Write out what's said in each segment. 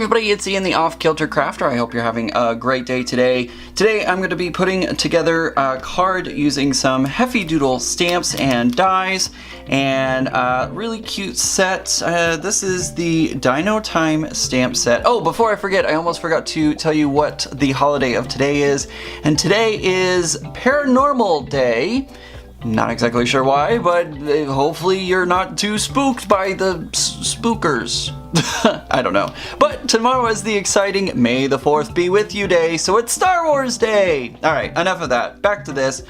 everybody, it's Ian the Off-Kilter Crafter. I hope you're having a great day today. Today I'm going to be putting together a card using some Heffy Doodle stamps and dies and a really cute set. This is the Dino Time stamp set. Oh, before I forget, I almost forgot to tell you what the holiday of today is. And today is Paranormal Day. Not exactly sure why, but hopefully you're not too spooked by the spookers. I don't know. But tomorrow is the exciting May the 4th be with you day, so it's Star Wars Day! Alright, enough of that. Back to this.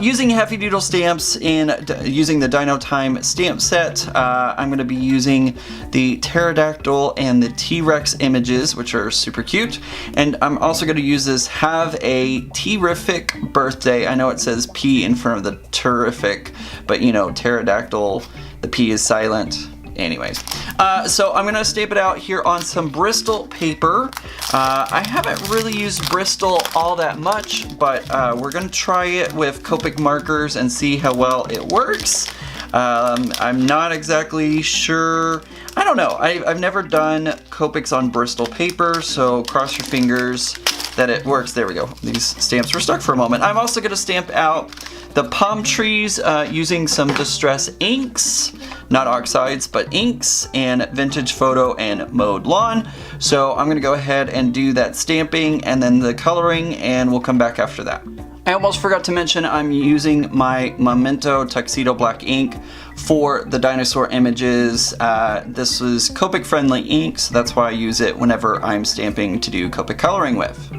Using Heffy Doodle stamps using the Dino Time stamp set, I'm going to be using the pterodactyl and the T-Rex images, which are super cute. And I'm also going to use this Have a Terrific Birthday. I know it says P in front of the terrific, but you know, pterodactyl, the P is silent. Anyways, so I'm going to stamp it out here on some Bristol paper. I haven't really used Bristol all that much, but we're going to try it with Copic markers and see how well it works. I'm not exactly sure. I don't know. I've never done Copics on Bristol paper, so cross your fingers that it works. There we go. These stamps were stuck for a moment. I'm also going to stamp out the palm trees using some Distress inks, not Oxides, but inks, and Vintage Photo and Mowed Lawn. So I'm going to go ahead and do that stamping and then the coloring, and we'll come back after that. I almost forgot to mention I'm using my Memento Tuxedo Black ink for the dinosaur images. This is Copic friendly ink, so that's why I use it whenever I'm stamping to do Copic coloring with.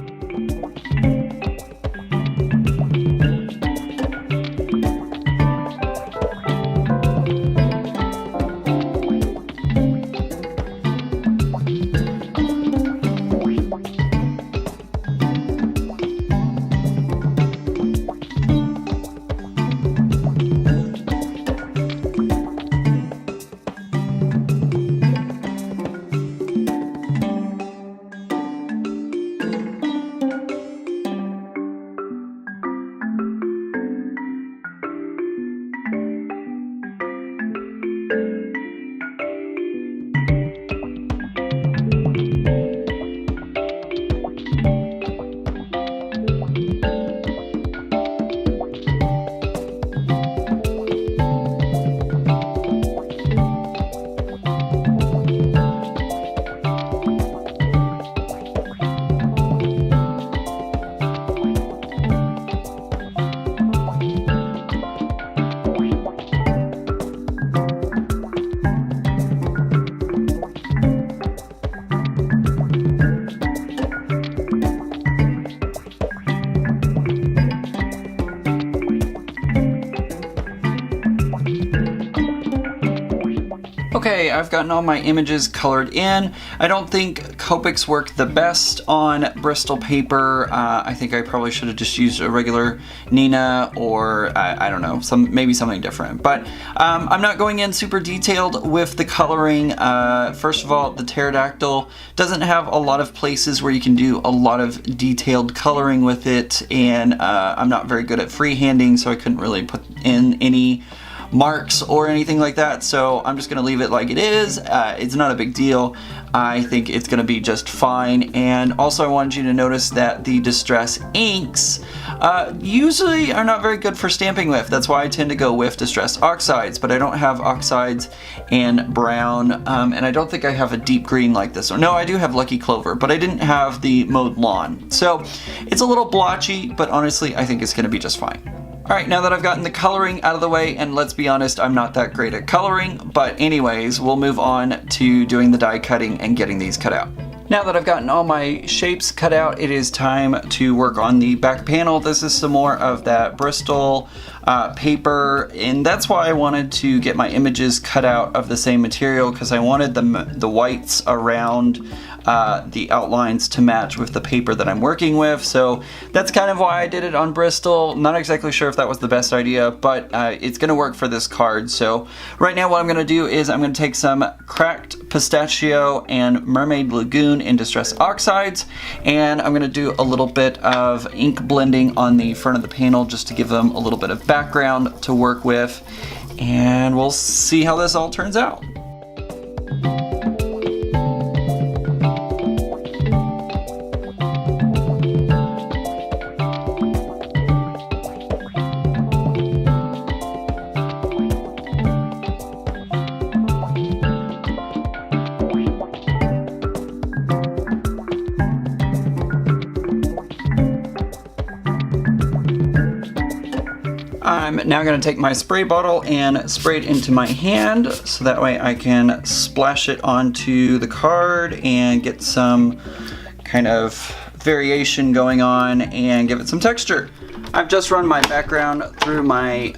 Okay, I've gotten all my images colored in. I don't think Copics work the best on Bristol paper. I think I probably should have just used a regular Nina or I don't know, maybe something different. But I'm not going in super detailed with the coloring. First of all, the pterodactyl doesn't have a lot of places where you can do a lot of detailed coloring with it, and I'm not very good at freehanding, so I couldn't really put in any marks or anything like that, so I'm just gonna leave it like it is. It's not a big deal. I think it's gonna be just fine. And also I wanted you to notice that the Distress inks usually are not very good for stamping with. That's why I tend to go with Distress Oxides, but I don't have Oxides and brown, and I don't think I have a deep green like this one. No, I do have Lucky Clover, but I didn't have the Mowed Lawn. So it's a little blotchy, but honestly I think it's gonna be just fine. Alright, now that I've gotten the coloring out of the way, and let's be honest, I'm not that great at coloring, but anyways, we'll move on to doing the die cutting and getting these cut out. Now that I've gotten all my shapes cut out, it is time to work on the back panel. This is some more of that Bristol paper, and that's why I wanted to get my images cut out of the same material, because I wanted the whites around the outlines to match with the paper that I'm working with. So that's kind of why I did it on Bristol. Not exactly sure if that was the best idea, but it's gonna work for this card. So right now what I'm gonna do is I'm gonna take some Cracked Pistachio and Mermaid Lagoon in Distress Oxides, and I'm gonna do a little bit of ink blending on the front of the panel just to give them a little bit of background to work with, and we'll see how this all turns out. I'm now going to take my spray bottle and spray it into my hand so that way I can splash it onto the card and get some kind of variation going on and give it some texture. I've just run my background through my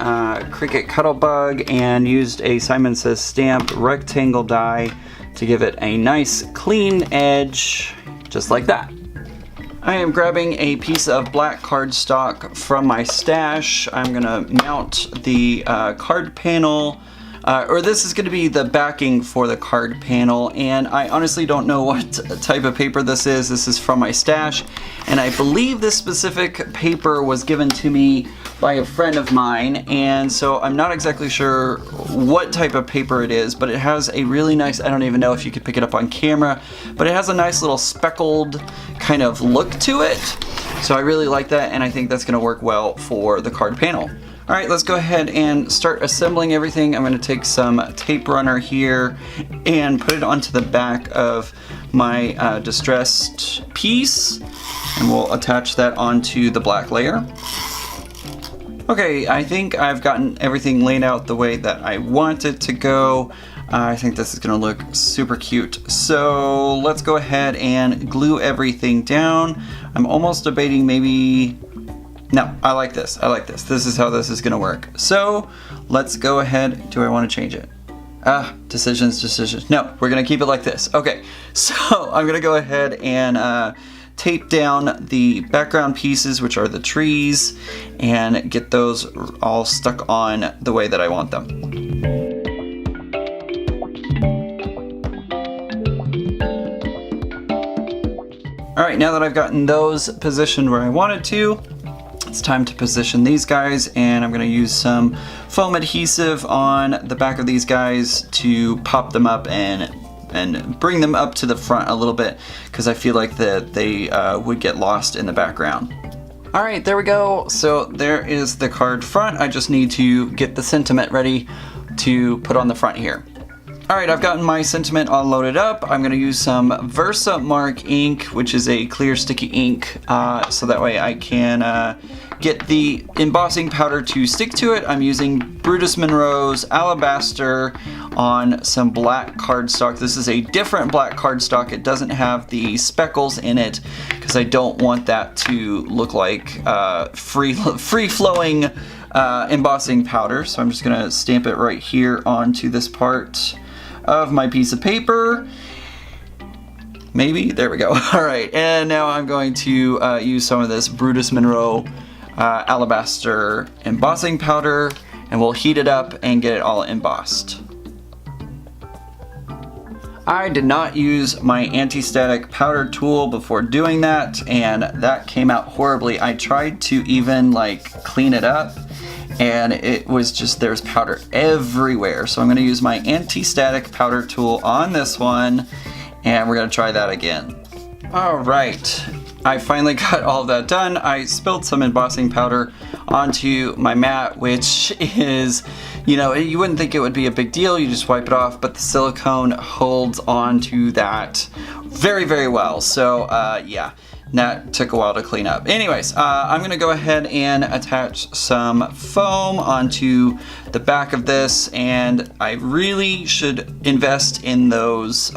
Cricut Cuttlebug and used a Simon Says Stamp rectangle die to give it a nice clean edge, just like that. I am grabbing a piece of black cardstock from my stash. I'm gonna mount the card panel, or this is gonna be the backing for the card panel, and I honestly don't know what type of paper this is. This is from my stash, and I believe this specific paper was given to me by a friend of mine, and so I'm not exactly sure what type of paper it is, but it has a really nice, I don't even know if you could pick it up on camera, but it has a nice little speckled kind of look to it. So I really like that, and I think that's gonna work well for the card panel. All right, let's go ahead and start assembling everything. I'm gonna take some tape runner here and put it onto the back of my distressed piece, and we'll attach that onto the black layer. Okay, I think I've gotten everything laid out the way that I want it to go. I think this is gonna look super cute. So let's go ahead and glue everything down. I'm almost debating maybe, no, I like this, I like this. This is how this is gonna work. So let's go ahead, do I wanna change it? Decisions. No, we're gonna keep it like this. Okay, so I'm gonna go ahead and tape down the background pieces, which are the trees, and get those all stuck on the way that I want them. All right, now that I've gotten those positioned where I wanted to, it's time to position these guys, and I'm gonna use some foam adhesive on the back of these guys to pop them up and bring them up to the front a little bit, because I feel like that they would get lost in the background. All right, there we go. So there is the card front. I just need to get the sentiment ready to put on the front here. All right, I've gotten my sentiment all loaded up. I'm gonna use some Versamark ink, which is a clear sticky ink, so that way I can get the embossing powder to stick to it. I'm using Brutus Monroe's Alabaster on some black cardstock. This is a different black cardstock. It doesn't have the speckles in it because I don't want that to look like free-flowing embossing powder. So I'm just gonna stamp it right here onto this part of my piece of paper. Maybe, there we go. All right, and now I'm going to use some of this Brutus Monroe Alabaster embossing powder, and we'll heat it up and get it all embossed. I did not use my anti-static powder tool before doing that, and that came out horribly. I tried to even like clean it up, and it was just, there's powder everywhere. So I'm gonna use my anti-static powder tool on this one, and we're gonna try that again. All right, I finally got all of that done. I spilled some embossing powder onto my mat, which is, you know, you wouldn't think it would be a big deal. You just wipe it off, but the silicone holds onto that very, very well. So yeah, that took a while to clean up. Anyways, I'm gonna go ahead and attach some foam onto the back of this, and I really should invest in those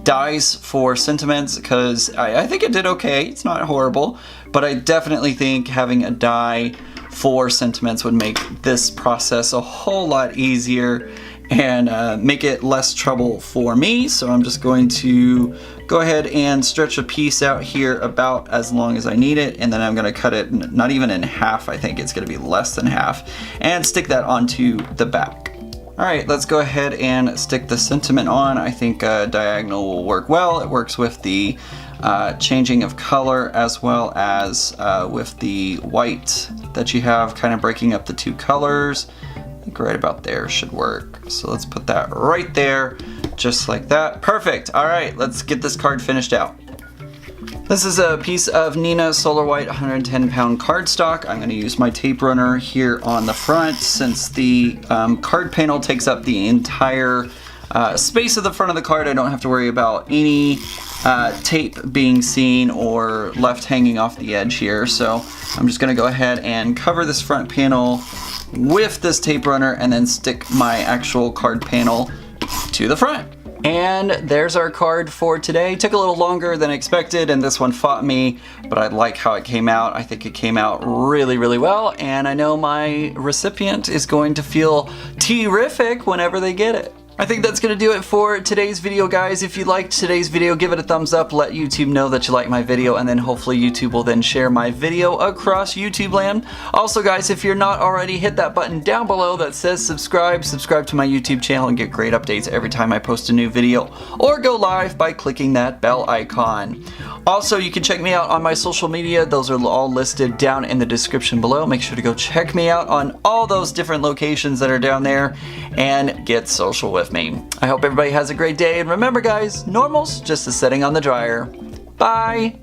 dies for sentiments, because I think it did okay. It's not horrible, but I definitely think having a die for sentiments would make this process a whole lot easier and make it less trouble for me. So I'm just going to go ahead and stretch a piece out here about as long as I need it, and then I'm going to cut it not even in half. I think it's going to be less than half, and stick that onto the back. All right, let's go ahead and stick the sentiment on. I think diagonal will work well. It works with the changing of color, as well as with the white that you have kind of breaking up the two colors. I think right about there should work. So let's put that right there, just like that. Perfect. All right, let's get this card finished out. This is a piece of Neenah Solar White 110-pound cardstock. I'm going to use my tape runner here on the front, since the card panel takes up the entire space of the front of the card. I don't have to worry about any tape being seen or left hanging off the edge here. So I'm just gonna go ahead and cover this front panel with this tape runner and then stick my actual card panel to the front. And there's our card for today. Took a little longer than expected and this one fought me, but I like how it came out. I think it came out really, really well, and I know my recipient is going to feel terrific whenever they get it. I think that's going to do it for today's video, guys. If you liked today's video, give it a thumbs up, let YouTube know that you like my video, and then hopefully YouTube will then share my video across YouTube land. Also, guys, if you're not already, hit that button down below that says subscribe. Subscribe to my YouTube channel and get great updates every time I post a new video, or go live by clicking that bell icon. Also, you can check me out on my social media. Those are all listed down in the description below. Make sure to go check me out on all those different locations that are down there and get social with me. I hope everybody has a great day, and remember, guys, normal's just a setting on the dryer. Bye!